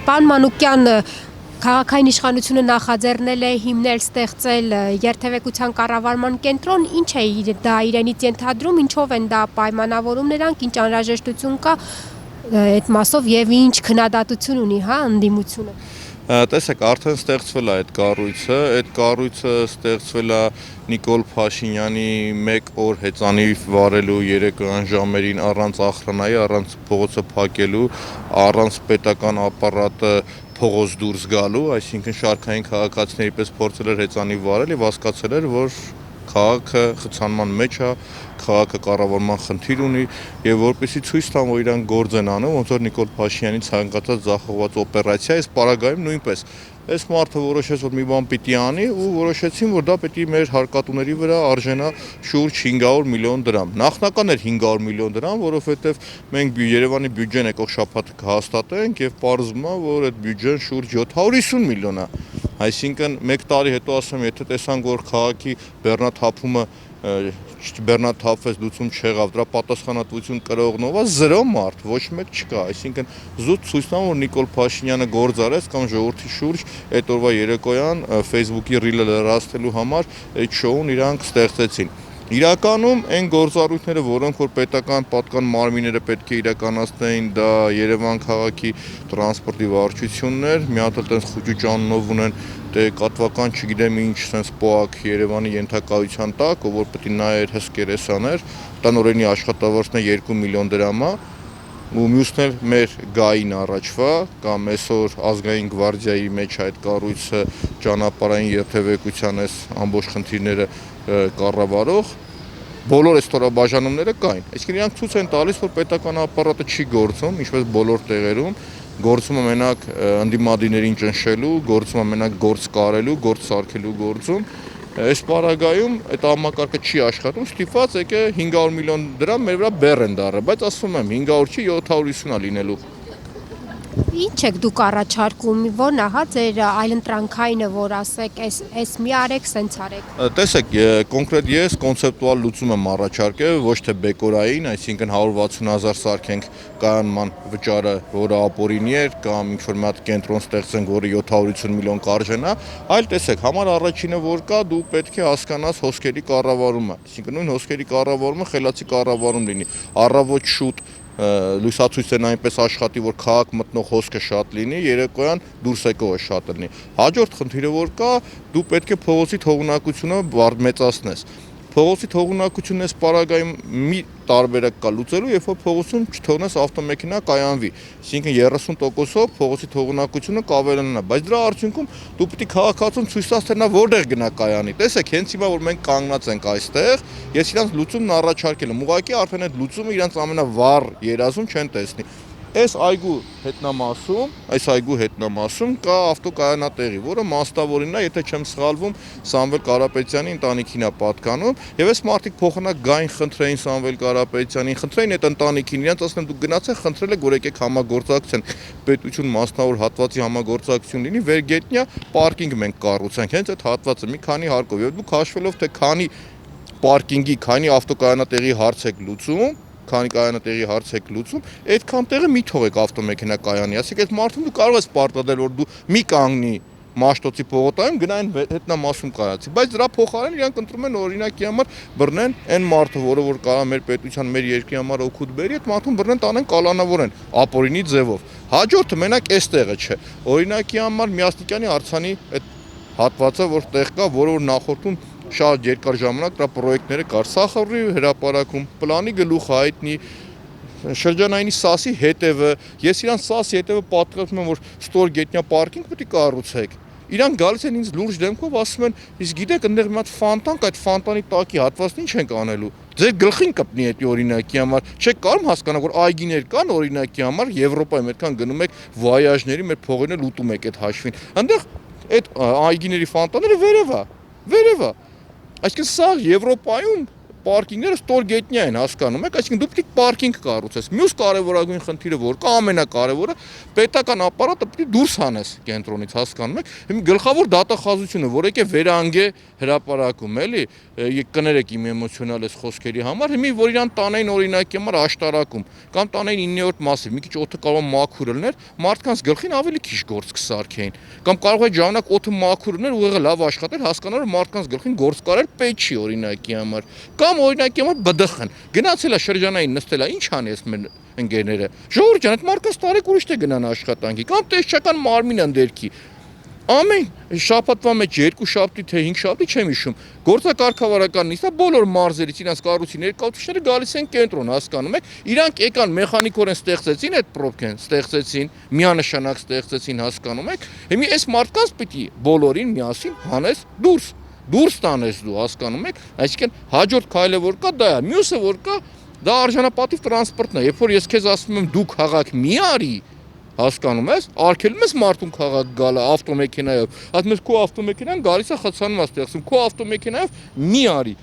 Պարոն Մանուկյան, քաղաքային իշխանությունը նախաձեռնել է հիմնել ստեղծել երթևեկության կառավարման կենտրոն, ինչ է դա իրենից ենթադրում, ինչով են դա պայմանավորում նրանք, ինչ անհրաժեշտություն կա այդ մասով եւ ինչ քննադատություն ունի, հա, ընդդիմությունը։ Տեսեք, արդեն ստեղծվել է այդ կառույցը ստեղծվել է Նիկոլ Փաշինյանի 1 օր հեծանիվ վարելու երեկոյան ժամերին առանց ախրանայի, առանց փողոցը փակելու, առանց պետական ապարատը փողոց դուրս գալու, այսինքն շարքային քաղաքացիների պես փորձել էր հեծանիվ վարել եւ հասկացել էր, որ քաղաքը խցանման մեջ է, քաղաքը կառավարման խնդիր ունի եւ որպեսզի ցույց տան, որ իրանք գործ են անում, ոնց որ Նիկոլ Փաշինյանի ցանկացած ձախողված օպերացիա, այս պարագայում նույնպես այս մարդը որոշեց, որ մի բան պիտի անի ու որոշեցին, որ դա պետք է մեր հարկատուների վրա արժենա շուրջ 500 միլիոն դրամ։ Նախնական էր 500 միլիոն դրամ, որովհետեւ մենք Երևանի բյուջեն եկող շաբաթ կհաստատենք եւ պարզվում է, որ այդ բյուջեն շուրջ 750 միլիոն է։ Այսինքն 1 տարի հետո ասեմ, եթե տեսանք, որ քաղաքի բեռնաթափումը բեռնաթափվեց, լուծում չեղավ, դրա պատասխանատվություն կրողն ով է, 0 մարդ, ոչ մեկ չկա, այսինքն զուտ ցույց տան, որ Նիկոլ Փաշինյանը գործ արեց կամ ժողովրդի շուրջ այդ օրվա երեկոյան Facebook-ի ռիլը լրացնելու համար այդ շոուն իրանք ստեղծեցին։ Իրականում այն գործառույթները, որոնք որ պետական պատկան մարմինները պետք է իրականացնեին, դա Երևան քաղաքի տրանսպորտի վարչությունն էր, մի հատ էլ տենց խուճուճանով ունեն, դե կատվական չգիտեմ ինչ sense պոակ Երևանի ենթակայության տակ, որ պետք է նայեր հսկերեսաներ, տնօրենի աշխատավարձն 2 միլիոն դրամ է, ու մյուսն էլ մեր գային առաջվա կամ այսօր ազգային գվարդիայի մեջ այդ կառույցը ճանապարհային երթևեկության այս ամբողջ խնդիրները կառավարող բոլոր այս ստորաբաժանումները կային։ Այսինքն իրանք ցույց են տալիս, որ պետական ապարատը չի գործում, ինչպես բոլոր տեղերում, գործում է մենակ ընդդիմադիրներին ճնշելու, գործում է մենակ գործ կարելու, գործ սարքելու գործում։ Այս պարագայում այդ համակարգը չի աշխատում, ստիպված եկե 500 միլիոն դրամ մեր վրա բեռ են դառը, բայց ասում եմ 500 չի 750 է լինելու։ Ինչ եք դուք առաջարկում, որն է հա ձեր այլընտրանքայինը, որ ասեք, այս մի արեք, սենց արեք։ Տեսեք, կոնկրետ ես կոնցեպտուալ լուծում եմ առաջարկել, ոչ թե բեկորային, այսինքն 160,000 սարքենք կայանման վճարը, որը ապօրինի էր, կամ ինչ-որ մի հատ կենտրոն ստեղծենք, որը 750 միլիոն կարժենա, այլ տեսեք, համար առաջինը որ կա, դու պետք է հասկանաս հոսքերի կառավարումը, այսինքն նույն հոսքերի կառավարումը խելացի կառավարում լինի, առավոտ շուտ լույսացույցերն այնպես աշխատի, որ քաղաք մտնող հոսքը շատ լինի, երեկոյան դուրս եկողը շատ լինի։ Հաջորդ խնդիրը որ կա, դու պետք է փողոցի թողունակությունը մեծացնես։ Փողոցի թողունակությունն այս պարագայում մի տարբերակ կա լուծելու, երբ որ փողոցում չթողնես ավտոմեքենա կայանվի, այսինքն 30%-ով փողոցի թողունակությունը կավելանա, բայց դրա արդյունքում դու պետք է քաղաքացուն ցույց տաս, թե նա որտեղ գնա կայանի։ Տեսեք, հենց հիմա որ մենք կանգնած ենք այստեղ, ես իրանց լուծումն առաջարկել եմ, ուղղակի արդեն այդ լուծումը իրանց ամենավառ երազում չեն տեսնի։ Այս այգու հետնամասում կա ավտոկայանատեղի, որը մասնավորին է, եթե չեմ սխալվում, Սամվել Կարապետյանի ընտանիքին է պատկանում, եւ այս մարդիկ փոխանակ գային խնդրեին Սամվել Կարապետյանին, խնդրեին այդ ընտանիքին, իրանց ասեմ դուք գնացեք, խնդրել եք, որ եկեք համագործակցեն, պետություն մասնավոր հատվածի համագործակցություն լինի, վերգետնյա պարկինգ մենք կառուցենք, հենց այդ հատվածը մի քանի հարկով, եւ դուք հաշվելով թե քանի պարկինգի, քանի ավտոկայանատեղի հարց եք լուծում, քանի կայանատեղի հարց եք լուծում, այդքան տեղը մի թողեք ավտոմեքենա կայանի, ասեք այդ մարդուն դու կարող ես պարտադրել, որ դու մի կանգնի Մաշտոցի պողոտայում գնային հետնամասում կայացի, բայց դրա փոխարեն իրանք ընտրում են օրինակի համար բռնեն այն մարդը, որը կարա մեր պետության, մեր երկրի համար օգուտ բերի, այդ մարդուն բռնեն տանեն կալանավորեն, ապօրինի ձևով։ Հաջորդը մենակ այս տեղը չէ։ Օրինակի համար Միասնիկյանի արձանի այդ հատվածը, որ տեղ կա, որը նախորդում շատ երկար ժամանակ դրա պրոյեկտները կար, Սախարի հրապարակում, պլանի գլուխ հայտնի, շրջանայինի Սասի հետևը, ես իրանց Սասի հետևը պատկերացնում եմ, որ ստոր գետնյա պարկինգ պետք է կառուցեք։ Իրանք գալիս են ինձ լուրջ դեմքով ասում են, իսկ գիտեք, այնտեղ մի հատ ֆանտան կա, այդ ֆանտանի տակի հատվածն ինչ ենք անելու։ Ձեր գլխին կպնի այդ օրինակի համար։ Չեք կարող հասկանալ, որ այգիներ կան օրինակի համար, Եվրոպայում այդքան գնում եք վայաժների, մեր փողերն էլ ուտում եք այդ հաշվին։ Այնտեղ այդ այգիների ֆանտաները վերև է։ Այսինքն սա Եվրոպայում պարկինգները ստորգետնյա են, հասկանում եք, այսինքն դու պետք է պարկինգ կառուցես։ Մյուս կարևորագույն խնդիրը որ կա, ամենակարևորը, պետական ապարատը պետք է դուրս հանես կենտրոնից, հասկանում եք։ Հիմա գլխավոր դատախազությունը, որ եկե վերանգե հրապարակում, էլի, կներեք իմ էմոցիոնալ խոսքերի համար, հիմա որ իրան տանային օրինակի համար աշտարակում, կամ տանային 9-րդ մասի, մի քիչ օդը կարող է մաքուր լիներ, մարդկանց գլխին ավելի քիչ գործ կսարքեին, կամ կարող է ժամանակ օդը մաքուր լիներ, ուղղակի լավ աշխատել, հասկանալ որ մարդկանց գլխին գործ կարել պետք չի օրինակի համար, կամ օրինակի համար բդխն, գնացել է շրջանային նստել է, ինչ անի ես մեր ընկերները, ժողովուրդ ջան, այդ մարդկանց տարեք ուրիշ թե գնան աշխատանքի, կամ տեսչական մարմին ընդերքի, ամեն շաբաթվա մեջ 2 շաբթի թե 5 շաբթի չեմ հիշում, գործակարգավարական նիստը բոլոր մարզերից իրանց կառույցի ներկայացուցիչները գալիս են կենտրոն, հասկանում եք, իրանք եկան մեխանիկորեն ստեղծեցին այդ պրոբլեմը, ստեղծեցին, միանշանակ ստեղծեցին, հասկանում եք, հիմա այս մարդկանց պիտի բոլորին միասին հանես դուրս տանես դու, հասկանում եք, այսինքն հաջորդ քայլը որ կա, դա է, մյուսը որ կա, դա արժանապատիվ տրանսպորտն է, երբ որ ես քեզ ասում եմ դու քաղաք մի արի, հասկանում ես, արգելում ես մարդուն քաղաք գալը ավտոմեքենայով, ասում ես քո ավտոմեքենան գալիս է խցանում է ստեղծում, քո ավտոմեքենայով մի արի,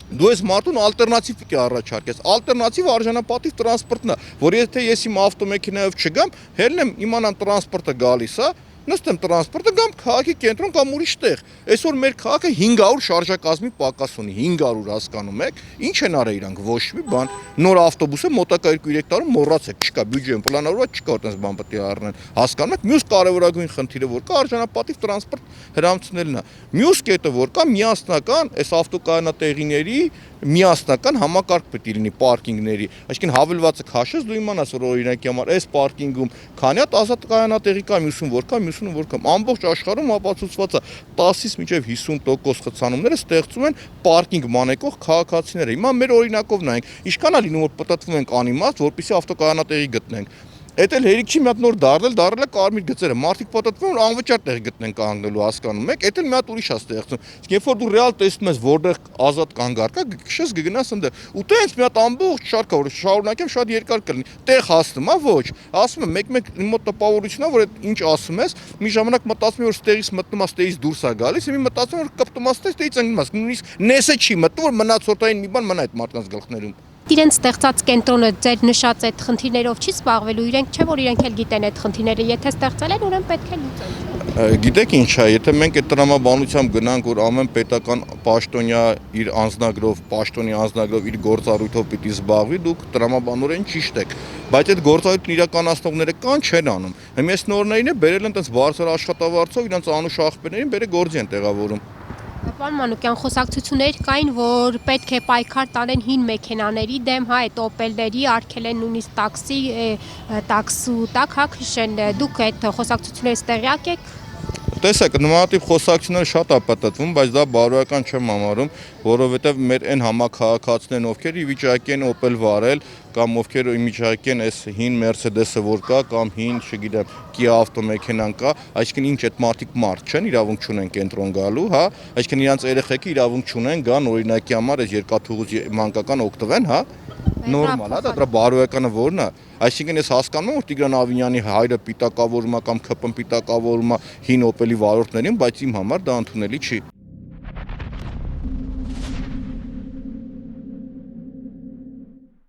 դու ես մարդուն ալտերնատիվ պիտի առաջարկես, ալտերնատիվ արժանապատիվ տրանսպորտն է, որ եթե ես իմ ավտոմեքենայով չգամ, հելնեմ իմանամ տրանսպորտը գալիս է, նստեմ տրանսպորտը կամ քաղաքի կենտրոն կամ ուրիշ տեղ։ Այսօր մեր քաղաքը 500 շարժակազմի պակաս ունի, 500, հասկանում եք։ Ինչ են արել իրանք, ոչ մի բան։ Նոր ավտոբուսը մոտակա 2-3 տարում մոռացեք, չկա, բյուջեն պլանավորված չկա, այդպես բան պետք է առնեն։ Հասկանում եք, մյուս կարևորագույն խնդիրը որ կա, արժանապատիվ տրանսպորտ հրամցնելն է։ Մյուս կետը որ կա, միասնական այս ավտոկայանատեղիների միասնական համակարգ պետք է լինի պարկինգների, այսինքն հավելվածը քաշես դու իմանաս որ օրինակի համար այս պարկինգում քանի հատ ազատ կայանատեղի կա, մյուսում որ կա, մյուսում որ կա, ամբողջ աշխարհում ապացուցված է 10-ից մինչև 50% խցանումները ստեղծում են պարկինգ մանեկող քաղաքացիները։ Հիմա մեր օրինակով նայենք, ինչքան է լինում որ պատտվում ենք անիմաստ, որպեսզի ավտոկայանատեղի գտնենք։ Էդ էլ հերիք չի մի հատ նոր դարել է կարմիր գծերը, մարդիկ պատտվում են անվճար տեղ գտնեն կանգնելու, հասկանում եք, էդ էլ մի հատ ուրիշ է ստեղծում։ Իսկ երբ որ դու ռեալ տեսնում ես որտեղ ազատ կանգառ կա, քշես կգնաս այնտեղ։ Ու տենց մի հատ ամբողջ շարք է, որ շարունակեմ շատ երկար կլինի։ Տեղ հասնում, ոչ։ Ասում եմ, մեկ իմ մոտ տպավորությունն է, որ այդ ինչ ասում ես, մի ժամանակ մտածում եմ որ ստեղից մտնում ես, ստեղից դուրս է գալիս, հիմա մտածում եմ որ կպտում ես, ստեղից ընկնում ես, նույնիսկ նեսը չի մտնում, որ մնացորդային մի բան մնա այդ մարդկանց գլխներում։ Իրենց ստեղծած կենտրոնը ձեր նշած այդ խնդիրներով չի զբաղվելու, իրենք չէ որ իրենք էլ գիտեն այդ խնդիրները, եթե ստեղծել են, ուրեմն պետք է լուծեն։ Գիտեք ինչ է, եթե մենք այդ տրամաբանությամբ գնանք, որ ամեն պետական պաշտոնյա իր անձնագրով, պաշտոնի անձնագրով իր գործառույթով պիտի զբաղվի, դուք տրամաբանորեն ճիշտ եք, բայց այդ գործառույթն իրականացնողները կան չեն անում։ Հիմա այս նորներին է բերել են տենց բարձր աշխատավարձով իրանց անուշ աղբերներին բերե գործի են տեղավորում։ Պարոն Մանուկյան, խոսակցություններ կային, որ պետք է պայքար տանեն հին մեքենաների դեմ, հա, այդ օպելների, արգելեն նույնիսկ տաքսու տակ, հա, քշեն, դուք այդ խոսակցություններից տեղյակ եք։ Տեսեք, նմանատիպ խոսակցությունները շատ է պատտվում, բայց դա բարոյական չեմ համարում, որովհետև մեր այն համաքաղաքացիներն, ովքեր ի վիճակի են օպել վարել, կամ ովքեր ի վիճակի են այս հին Mercedes-ը որ կա, կամ հին, չգիտեմ, Kia ավտոմեքենան կա, այսինքն ինչ այդ մարդիկ մարդ չեն, իրավունք չունեն կենտրոն գալու, հա, այսինքն իրանց երեխեքը իրավունք չունեն գան օրինակի համար այս երկաթուղուց մանկական օգտվեն, հա, նորմալ է, դա դրա բարոյականը որն է, այսինքն ես հասկանում եմ որ Տիգրան Ավինյանի հայրը պիտակավորում է կամ ԿՊ-ն պիտակավորում է հին օպելի վարորդներին, բայց իմ համար դա ընդունելի չի։